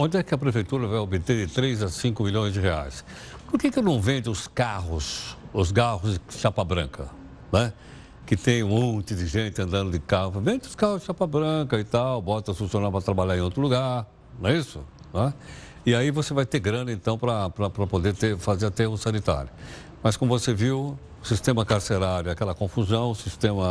onde é que a prefeitura vai obter de 3 a 5 milhões de reais? Por que não vende os carros de chapa branca, né? Que tem um monte de gente andando de carro. Vende os carros de chapa branca e tal, bota os funcionários para trabalhar em outro lugar, não é isso? Né? E aí você vai ter grana, então, para poder fazer aterro sanitário. Mas, como você viu, o sistema carcerário é aquela confusão, o sistema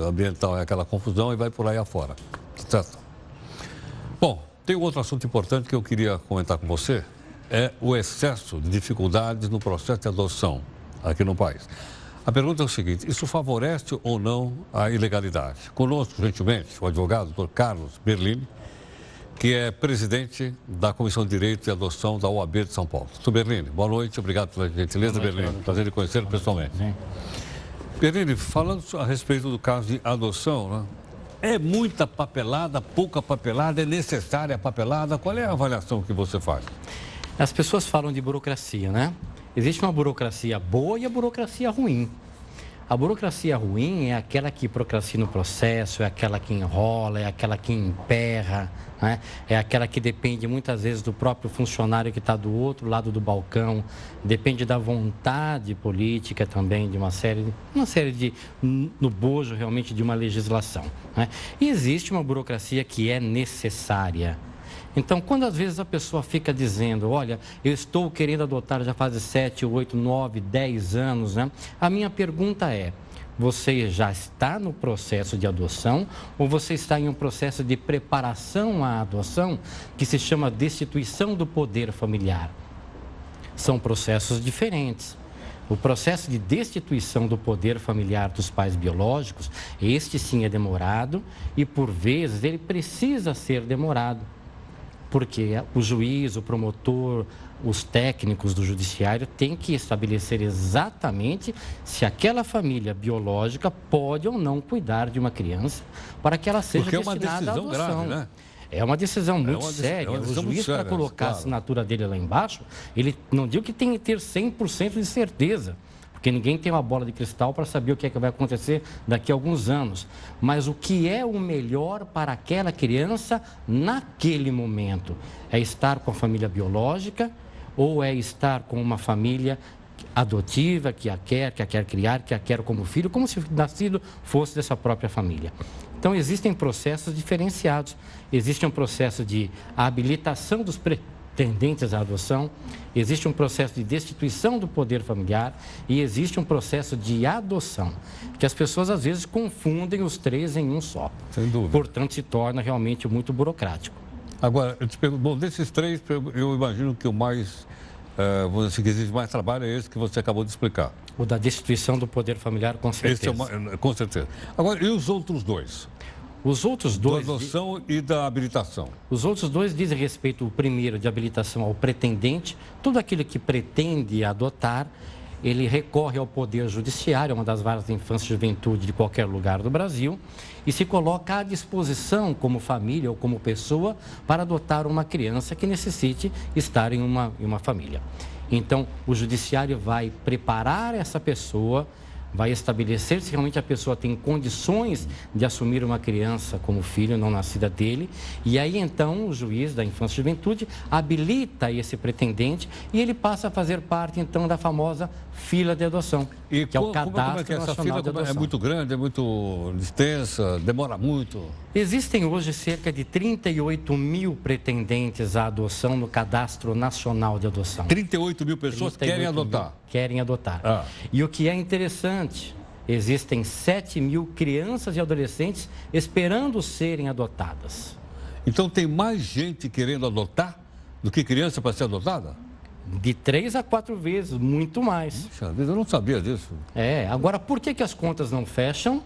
ambiental é aquela confusão e vai por aí afora, certo? Bom, tem um outro assunto importante que eu queria comentar com você, é o excesso de dificuldades no processo de adoção aqui no país. A pergunta é o seguinte, isso favorece ou não a ilegalidade? Conosco, gentilmente, o advogado Dr. Carlos Berlini, que é presidente da Comissão de Direito e Adoção da OAB de São Paulo. Dr. Berlini, boa noite, obrigado pela gentileza, Berlini. Prazer em conhecê-lo pessoalmente. Berlini, falando a respeito do caso de adoção, né? É muita papelada, pouca papelada, é necessária a papelada? Qual é a avaliação que você faz? As pessoas falam de burocracia, né? Existe uma burocracia boa e a burocracia ruim. A burocracia ruim é aquela que procrastina o processo, é aquela que enrola, é aquela que emperra, né? É aquela que depende muitas vezes do próprio funcionário que está do outro lado do balcão, depende da vontade política também de uma série no bojo realmente de uma legislação, né? E existe uma burocracia que é necessária. Então, quando às vezes a pessoa fica dizendo, olha, eu estou querendo adotar já faz 7, 8, 9, 10 anos, né? A minha pergunta é, você já está no processo de adoção ou você está em um processo de preparação à adoção que se chama destituição do poder familiar? São processos diferentes. O processo de destituição do poder familiar dos pais biológicos, este sim é demorado e, por vezes, ele precisa ser demorado. Porque o juiz, o promotor, os técnicos do judiciário têm que estabelecer exatamente se aquela família biológica pode ou não cuidar de uma criança para que ela seja destinada à adoção. Grave, né? É uma decisão muito séria. O juiz, para colocar a assinatura dele lá embaixo, ele não digo que tem que ter 100% de certeza, porque ninguém tem uma bola de cristal para saber o que é que vai acontecer daqui a alguns anos. Mas o que é o melhor para aquela criança naquele momento? É estar com a família biológica ou é estar com uma família adotiva que a quer criar, que a quer como filho, como se o nascido fosse dessa própria família. Então, existem processos diferenciados. Existe um processo de habilitação dos pretendentes à adoção, existe um processo de destituição do poder familiar e existe um processo de adoção, que as pessoas às vezes confundem os três em um só. Sem dúvida. Portanto, se torna realmente muito burocrático. Agora, eu te pergunto, bom, desses três, eu imagino que o mais, que exige mais trabalho é esse que você acabou de explicar. O da destituição do poder familiar, com certeza. Esse com certeza. Agora, e os outros dois? Os outros dois... Da adoção e da habilitação. Os outros dois dizem respeito, o primeiro, de habilitação ao pretendente. Tudo aquilo que pretende adotar, ele recorre ao Poder Judiciário, uma das varas de infância e juventude de qualquer lugar do Brasil, e se coloca à disposição como família ou como pessoa para adotar uma criança que necessite estar em uma família. Então, o Judiciário vai preparar essa pessoa, vai estabelecer se realmente a pessoa tem condições de assumir uma criança como filho não nascida dele. E aí, então, o juiz da infância e juventude habilita esse pretendente e ele passa a fazer parte, então, da famosa fila de adoção, que é o Cadastro Nacional de Adoção. É muito grande, é muito extensa, demora muito? Existem hoje cerca de 38 mil pretendentes à adoção no Cadastro Nacional de Adoção. 38 mil pessoas querem adotar? Querem adotar. E o que é interessante, existem 7 mil crianças e adolescentes esperando serem adotadas. Então tem mais gente querendo adotar do que criança para ser adotada? De 3 a 4 vezes, muito mais. Puxa vida, eu não sabia disso. Agora, por que as contas não fecham?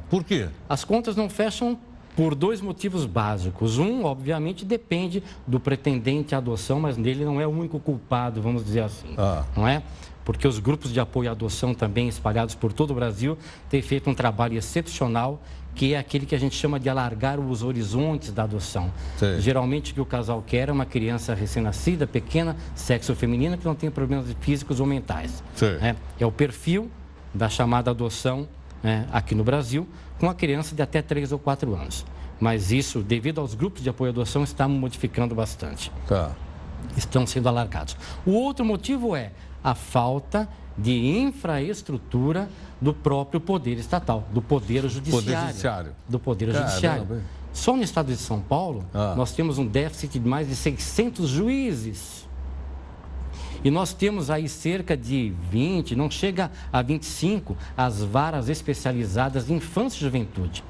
Por quê? As contas não fecham por 2 motivos básicos. Um, obviamente, depende do pretendente à adoção, mas nele não é o único culpado, vamos dizer assim. Não é? Porque os grupos de apoio à adoção também espalhados por todo o Brasil têm feito um trabalho excepcional, que é aquele que a gente chama de alargar os horizontes da adoção. Sim. Geralmente o que o casal quer é uma criança recém-nascida, pequena, sexo feminino, que não tem problemas físicos ou mentais. É o perfil da chamada adoção aqui no Brasil, com a criança de até 3 ou 4 anos. Mas isso, devido aos grupos de apoio à adoção, está modificando bastante. Tá. Estão sendo alargados. O outro motivo é a falta de infraestrutura do próprio poder estatal, do poder judiciário. Do poder judiciário. Só no estado de São Paulo, nós temos um déficit de mais de 600 juízes. E nós temos aí cerca de 20, não chega a 25, as varas especializadas de infância e juventude.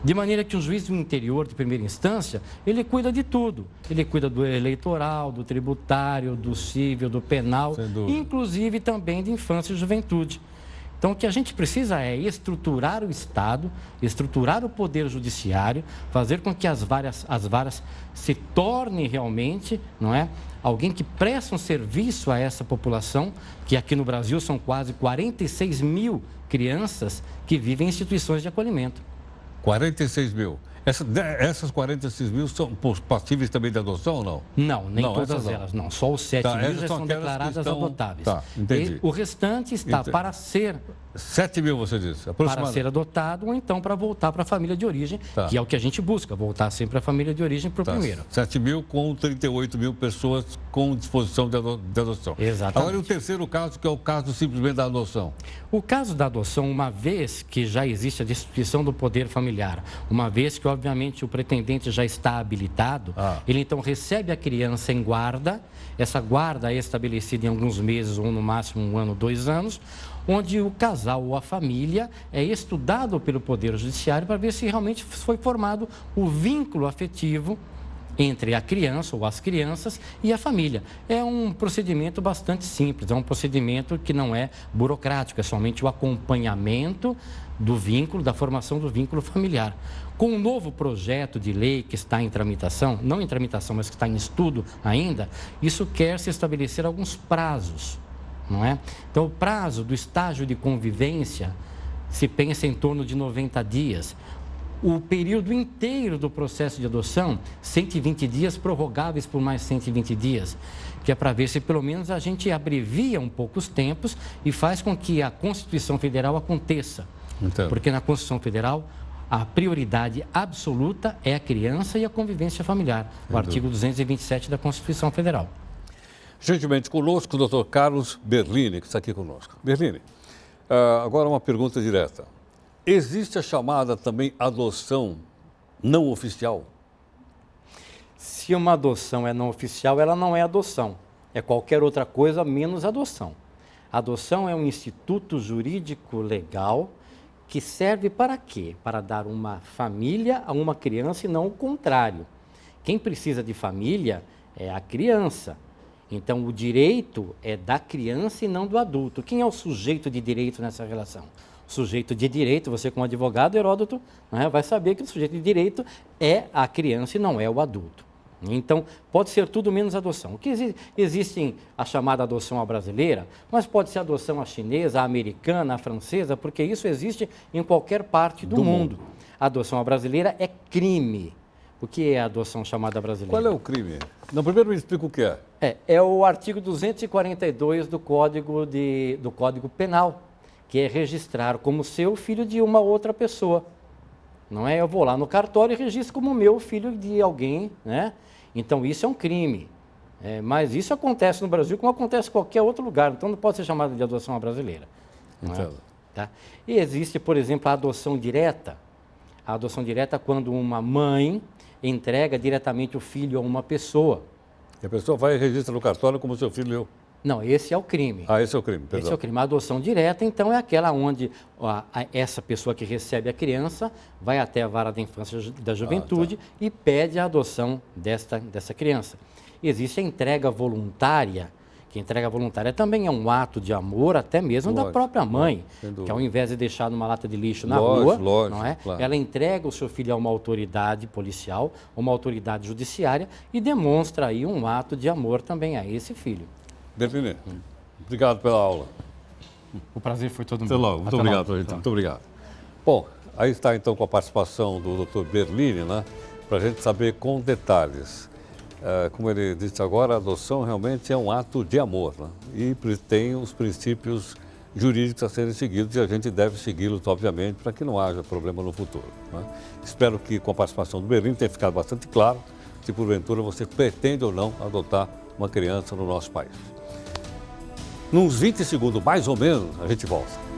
De maneira que o juiz do interior de primeira instância, ele cuida de tudo. Ele cuida do eleitoral, do tributário, do civil, do penal, inclusive também de infância e juventude. Então, o que a gente precisa é estruturar o Estado, estruturar o Poder Judiciário, fazer com que as varas se tornem realmente, não é, alguém que presta um serviço a essa população, que aqui no Brasil são quase 46 mil crianças que vivem em instituições de acolhimento. 46 mil. Essas 46 mil são passíveis também de adoção ou não? Não, nem todas elas, não. Só os 7 mil já são declaradas adotáveis. Tá, entendi. O restante está para ser... 7 mil, você disse? Para ser adotado ou então para voltar para a família de origem, que é o que a gente busca, voltar sempre à família de origem para o primeiro. 7 mil com 38 mil pessoas com disposição de adoção. Exatamente. Agora, o terceiro caso, que é o caso simplesmente da adoção. O caso da adoção, uma vez que já existe a destituição do poder familiar, uma vez que, obviamente, o pretendente já está habilitado, ele então recebe a criança em guarda, essa guarda é estabelecida em alguns meses ou no máximo 1 ano, 2 anos, onde o casal ou a família é estudado pelo Poder Judiciário para ver se realmente foi formado o vínculo afetivo entre a criança ou as crianças e a família. É um procedimento bastante simples, é um procedimento que não é burocrático, é somente o acompanhamento do vínculo, da formação do vínculo familiar. Com o novo projeto de lei que está em tramitação, não em tramitação, mas que está em estudo ainda, isso quer se estabelecer alguns prazos, não é? Então, o prazo do estágio de convivência se pensa em torno de 90 dias. O período inteiro do processo de adoção, 120 dias, prorrogáveis por mais 120 dias, que é para ver se pelo menos a gente abrevia um pouco os tempos e faz com que a Constituição Federal aconteça. Então. Porque na Constituição Federal, a prioridade absoluta é a criança e a convivência familiar, o artigo 227 da Constituição Federal. Gentilmente conosco, o doutor Carlos Berlini, que está aqui conosco. Berlini, agora uma pergunta direta. Existe a chamada também adoção não oficial? Se uma adoção é não oficial, ela não é adoção. É qualquer outra coisa menos adoção. A adoção é um instituto jurídico legal que serve para quê? Para dar uma família a uma criança e não o contrário. Quem precisa de família é a criança. Então, o direito é da criança e não do adulto. Quem é o sujeito de direito nessa relação? O sujeito de direito, você como advogado, Heródoto, né, vai saber que o sujeito de direito é a criança e não é o adulto. Então, pode ser tudo menos adoção. O que existe a chamada adoção à brasileira, mas pode ser adoção à chinesa, à americana, à francesa, porque isso existe em qualquer parte do mundo. A adoção à brasileira é crime. O que é a adoção chamada brasileira? Qual é o crime? Não, primeiro me explica o que é. É o artigo 242 do Código Penal, que é registrar como seu filho de uma outra pessoa. Não é? Eu vou lá no cartório e registro como meu filho de alguém, né? Então, isso é um crime. Mas isso acontece no Brasil como acontece em qualquer outro lugar. Então, não pode ser chamado de adoção à brasileira. Entendo. Tá? E existe, por exemplo, a adoção direta. A adoção direta é quando uma mãe entrega diretamente o filho a uma pessoa. E a pessoa vai e registra no cartório como seu filho. Não, esse é o crime. Esse é o crime, perdão. Esse é o crime. A adoção direta, então, é aquela onde essa pessoa que recebe a criança vai até a vara da infância e da juventude e pede a adoção dessa criança. Existe a entrega voluntária, que a entrega voluntária também é um ato de amor, até mesmo da própria mãe, que ao invés de deixar numa lata de lixo na rua, não é? Claro. Ela entrega o seu filho a uma autoridade policial, uma autoridade judiciária e demonstra aí um ato de amor também a esse filho. Berlini, obrigado pela aula. O prazer foi todo meu. Até logo. Muito obrigado, então. Muito obrigado. Bom, aí está então com a participação do Dr. Berlini, né? Para a gente saber com detalhes. Como ele disse agora, a adoção realmente é um ato de amor, né? E tem os princípios jurídicos a serem seguidos e a gente deve segui-los, obviamente, para que não haja problema no futuro. Né? Espero que com a participação do Berlim tenha ficado bastante claro se porventura você pretende ou não adotar uma criança no nosso país. Nos 20 segundos, mais ou menos, a gente volta.